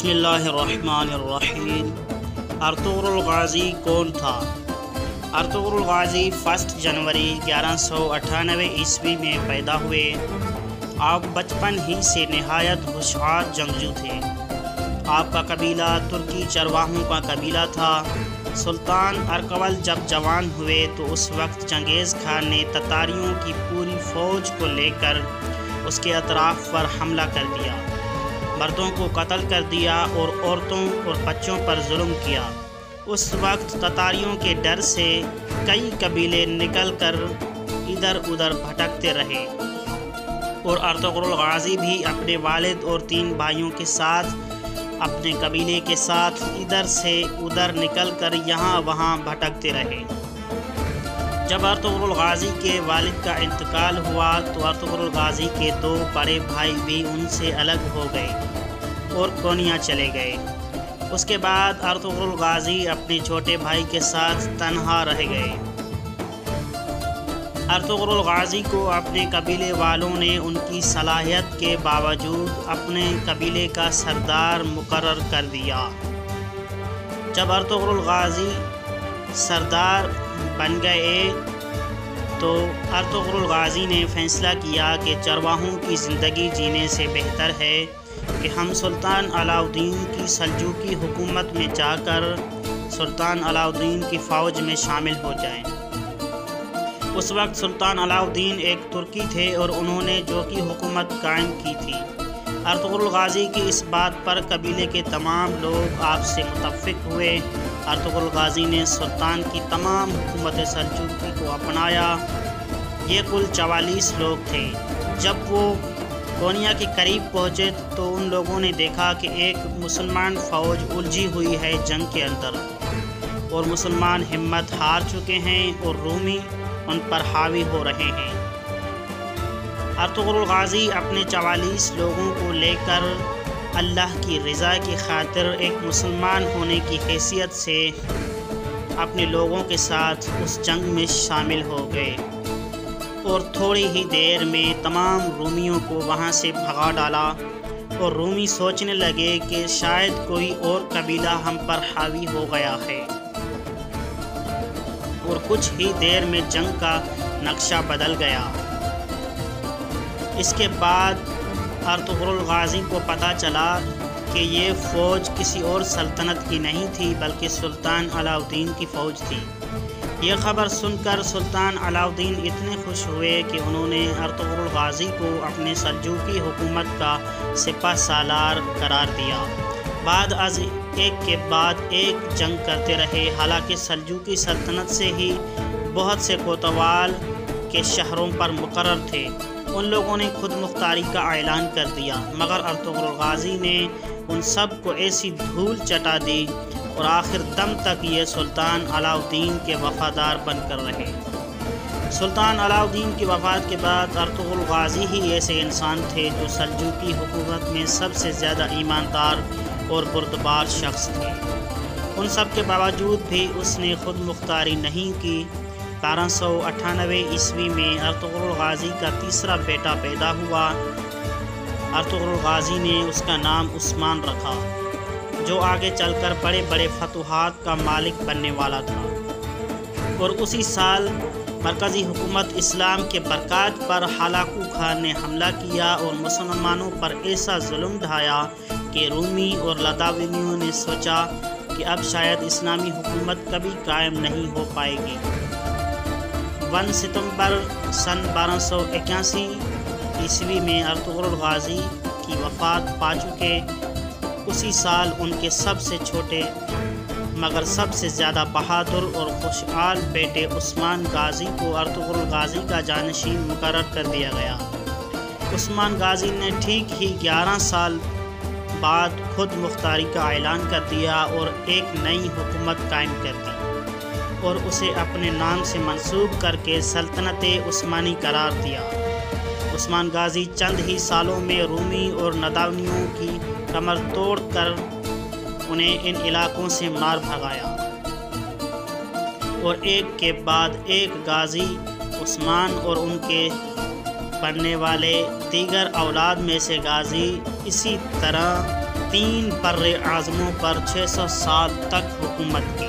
بسم اللہ الرحمن الرحیم۔ ارطغرل غازی کون تھا؟ ارطغرل غازی 1 جنوری 1198 عیسوی میں پیدا ہوئے۔ آپ بچپن ہی سے نہایت ہوشیار جنگجو تھے۔ آپ کا قبیلہ ترکی چرواہوں کا قبیلہ تھا۔ سلطان ارکول جب جوان ہوئے تو اس وقت چنگیز خان نے تتاریوں کی پوری فوج کو لے کر اس کے اطراف پر حملہ کر دیا، مردوں کو قتل کر دیا اور عورتوں اور بچوں پر ظلم کیا۔ اس وقت تتاریوں کے ڈر سے کئی قبیلے نکل کر ادھر ادھر بھٹکتے رہے، اور ارطغرل غازی بھی اپنے والد اور 3 بھائیوں کے ساتھ اپنے قبیلے کے ساتھ ادھر سے ادھر نکل کر یہاں وہاں بھٹکتے رہے۔ جب ارطغرل غازی کے والد کا انتقال ہوا تو ارطغرل غازی کے 2 بڑے بھائی بھی ان سے الگ ہو گئے اور کونیا چلے گئے۔ اس کے بعد ارطغرل غازی اپنے چھوٹے بھائی کے ساتھ تنہا رہ گئے۔ ارطغرل غازی کو اپنے قبیلے والوں نے ان کی صلاحیت کے باوجود اپنے قبیلے کا سردار مقرر کر دیا۔ جب ارطغرل غازی سردار بن گئے تو ارطغرل غازی نے فیصلہ کیا کہ چرواہوں کی زندگی جینے سے بہتر ہے کہ ہم سلطان علاء الدین کی سلجوقی حکومت میں جا کر سلطان علاء الدین کی فوج میں شامل ہو جائیں۔ اس وقت سلطان علاء الدین ایک ترکی تھے اور انہوں نے جوکی حکومت قائم کی تھی۔ ارطغرل غازی کی اس بات پر قبیلے کے تمام لوگ آپ سے متفق ہوئے۔ ارطغرل غازی نے سلطان کی تمام حکومت سلجوقی کو اپنایا۔ یہ کل 44 لوگ تھے۔ جب وہ کونیا کے قریب پہنچے تو ان لوگوں نے دیکھا کہ ایک مسلمان فوج الجھی ہوئی ہے جنگ کے اندر، اور مسلمان ہمت ہار چکے ہیں اور رومی ان پر حاوی ہو رہے ہیں۔ ارطغرل غازی اپنے 44 لوگوں کو لے کر اللہ کی رضا کی خاطر ایک مسلمان ہونے کی حیثیت سے اپنے لوگوں کے ساتھ اس جنگ میں شامل ہو گئے، اور تھوڑی ہی دیر میں تمام رومیوں کو وہاں سے بھگا ڈالا، اور رومی سوچنے لگے کہ شاید کوئی اور قبیلہ ہم پر حاوی ہو گیا ہے، اور کچھ ہی دیر میں جنگ کا نقشہ بدل گیا۔ اس کے بعد ارطغرل غازی کو پتہ چلا کہ یہ فوج کسی اور سلطنت کی نہیں تھی بلکہ سلطان علاء الدین کی فوج تھی۔ یہ خبر سن کر سلطان علاء الدین اتنے خوش ہوئے کہ انہوں نے ارطغرل غازی کو اپنے سلجوقی حکومت کا سپہ سالار قرار دیا۔ بعد از ایک کے بعد ایک جنگ کرتے رہے، حالانکہ سلجوقی سلطنت سے ہی بہت سے کوتوال کے شہروں پر مقرر تھے۔ ان لوگوں نے خود مختاری کا اعلان کر دیا، مگر ارطغرل غازی نے ان سب کو ایسی دھول چٹا دی اور آخر دم تک یہ سلطان علاء الدین کے وفادار بن کر رہے۔ سلطان علاء الدین کی وفات کے بعد ارطغرل غازی ہی ایسے انسان تھے جو سلجوقی حکومت میں سب سے زیادہ ایماندار اور بردبار شخص تھے۔ ان سب کے باوجود بھی اس نے خود مختاری نہیں کی۔ 1298 عیسوی میں ارطغرل غازی کا تیسرا بیٹا پیدا ہوا۔ ارطغرل غازی نے اس کا نام عثمان رکھا، جو آگے چل کر بڑے بڑے فتوحات کا مالک بننے والا تھا، اور اسی سال مرکزی حکومت اسلام کے برکات پر ہلاکو خان نے حملہ کیا اور مسلمانوں پر ایسا ظلم ڈھایا کہ رومی اور لداوینیوں نے سوچا کہ اب شاید اسلامی حکومت کبھی قائم نہیں ہو پائے گی۔ 1 ستمبر سن 1281 عیسوی میں ارطغرل غازی کی وفات پا چکے۔ اسی سال ان کے سب سے چھوٹے مگر سب سے زیادہ بہادر اور خوشحال بیٹے عثمان غازی کو ارطغرل غازی کا جانشین مقرر کر دیا گیا۔ عثمان غازی نے ٹھیک ہی 11 سال بعد خود مختاری کا اعلان کر دیا اور ایک نئی حکومت قائم کر دی، اور اسے اپنے نام سے منسوب کر کے سلطنت عثمانی قرار دیا۔ عثمان غازی چند ہی سالوں میں رومی اور نداونیوں کی کمر توڑ کر انہیں ان علاقوں سے مار بھگایا، اور ایک کے بعد ایک غازی عثمان اور ان کے بننے والے دیگر اولاد میں سے غازی اسی طرح 3 بر اعظموں پر 600 سال تک حکومت کی۔